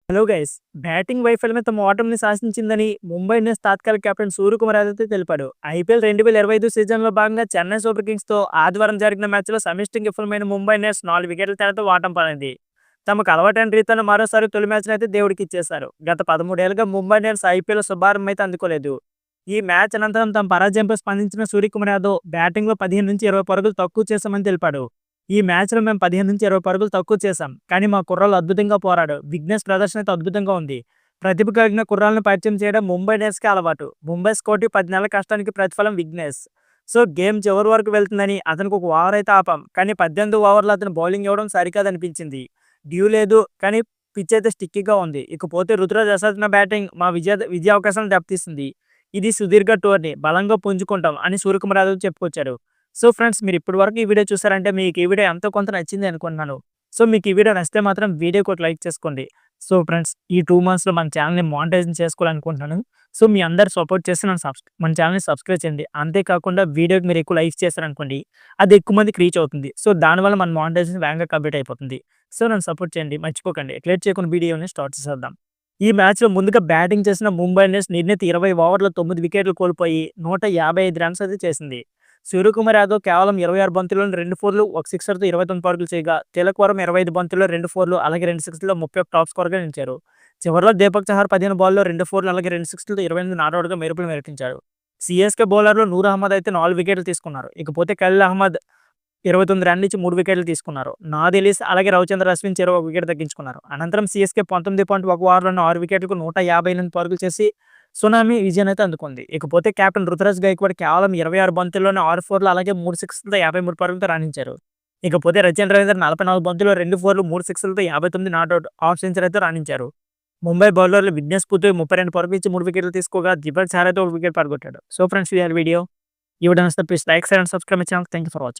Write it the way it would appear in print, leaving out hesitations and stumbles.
Hello guys, batting వైఫల్యం తమ ఓటమిని శాసించిందని ముంబై ఇండియన్స్ తాత్కాలిక కెప్టెన్ సూర్యకుమార్ యాదవ్ తెలిపాడు. ఐపీఎల్ 2025 సీజన్లో భాగంగా చెన్నై సూపర్ కింగ్స్తో ఆదివారం జరిగిన మ్యాచ్లో సమిష్టిగా విఫలమైన ముంబై ఇండియన్స్ 4 వికెట్ల తేడాతో ఓటమి పాలైంది. తమకు అలవాటైన రీతిలో మరోసారి తొలి మ్యాచ్ను అయితే దేవుడికి ఇచ్చేశారు. గత 13 ఏళ్లుగా ముంబై ఇండియన్స్ ఐపీఎల్ శుభారంభం అయితే అందుకోలేదు. ఈ మ్యాచ్ అనంతరం తమ పరాజయంపై స్పందించిన సూర్యకుమార్ యాదవ్ బ్యాటింగ్లో 15-20 పరుగులు తక్కువ చేశామని తెలిపాడు. ఈ మ్యాచ్‌లో మేము 15-20 పరుగులు తక్కువ చేశాం. కానీ మా కుర్రాళ్ళు అద్భుతంగా పోరాడారు. విఘ్నేష్ ప్రదర్శన అయితే అద్భుతంగా ఉంది. ప్రతిభ కలిగిన కుర్రాళ్ళను పరిచయం చేయడం ముంబై ఇండియన్స్‌కి అలవాటు. ముంబై స్కోర్‌కి 10 నెలల కష్టానికి ప్రతిఫలం విఘ్నేష్. సో, గేమ్ చివరి వరకు వెళ్తుందని అతనికి ఒక ఓవర్ అయితే ఆపాం. కానీ 18 ఓవర్‌లో అతను బౌలింగ్ ఇవ్వడం సరికాదనిపించింది. డ్యూ లేదు, కానీ పిచ్ అయితే స్టిక్కీగా ఉంది. ఇకపోతే రుతురాజ్ అసాధారణ బ్యాటింగ్ మా విజయావకాశాలను దెబ్బతీసింది. ఇది సుదీర్ఘ టోర్నీ. బలంగా పుంజుకుంటాం అని సూర్యకుమార్ యాదవ్ చెప్పుకొచ్చారు. సో ఫ్రెండ్స్, మీరు ఇప్పటి వరకు ఈ వీడియో చూసారంటే మీకు ఈ వీడియో ఎంతో కొంత నచ్చింది అనుకుంటున్నాను. సో మీకు ఈ వీడియో నచ్చితే మాత్రం వీడియోకి ఒక లైక్ చేసుకోండి. సో ఫ్రెండ్స్, ఈ 2 మంత్స్‌లో మన ఛానల్‌ని మానిటైజేషన్ చేసుకోవాలనుకుంటున్నాను. సో మీ అందరూ సపోర్ట్ చేసి మన ఛానల్‌ని సబ్స్క్రైబ్ చేయండి. అంతేకాకుండా వీడియోకి మీరు ఎక్కువ లైక్స్ చేశారనుకోండి, అది ఎక్కువ మందికి రీచ్ అవుతుంది. సో దానివల్ల మన మానిటైజేషన్ వేగంగా కంప్లీట్ అయిపోతుంది. సో నన్ను సపోర్ట్ చేయండి, మర్చిపోకండి. లేట్ చేయకుండా వీడియోని స్టార్ట్ చేసేద్దాం. ఈ మ్యాచ్‌లో ముందుగా బ్యాటింగ్ చేసిన ముంబై ఇండియన్స్ నిర్ణీత 20 ఓవర్‌లో 9 వికెట్లు కోల్పోయి 155 రన్స్ అయితే చేసింది. సూర్యకుమార్ యాదవ్ కేవలం 26 బంతుల్లోని 2 ఫోర్లు, 1 సిక్సర్‌తో 29 పరుగులు చేయగా, తిలక్ వర్మ 25 బంతుల్లో 2 ఫోర్లు, అలాగే 2 సిక్స్‌లో 31 టాప్ స్కోరర్‌గా నిలిచారు. చివరిలో దీపక్ చహర్ 15 బాల్‌లో 2 ఫోర్లు, అలాగే 2 సిక్స్‌లతో 28 నాటౌట్‌గా మెరుపులు మెరిపించారు. సీఎస్కే బౌలర్‌లో నూర్ అహ్మద్ అయితే 4 వికెట్లు తీసుకున్నారు. ఇకపోతే ఖలీల్ అహ్మద్ 29 రన్లు ఇచ్చి 3 వికెట్లు తీసుకున్నారు. నాద్ ఎలీస్ అలాగే రవిచంద్ర అశ్విన్ చెరో 1 వికెట్ దక్కించుకున్నారు. అనంతరం సీఎస్కే 19.1 ఓవర్‌లోనే 6 వికెట్లకు 158 పరుగులు చేసి సునామీ విజయాన్ని అయితే అందుకుంది. ఇకపోతే కెప్టెన్ రుతురాజ్ గైక్వాడ్ కేవలం 26 బంతుల్లోనే 6 ఫోర్లు, అలాగే 3 సిక్స్‌లతో 53 పరుగులతో రాణించారు. ఇకపోతే రచిన్ రవీంద్ర 44 బంతుల్లో 2 ఫోర్లు, 3 సిక్స్‌లతో 59 నాటౌట్ హాఫ్ సెంచరీతో రాణించారు. ముంబై బౌలర్లు విఘ్నేష్ పుతు 32 పరుగులు ఇచ్చి 3 వికెట్లు తీసుకోగా, దీపక్ చహర్ అయితే 1 వికెట్ పడగొట్టాడు. సో ఫ్రెండ్స్, ఇది వీడియో. ఈ వీడియో నచ్చితే please like, share and subscribe my channel. Thank you for watching.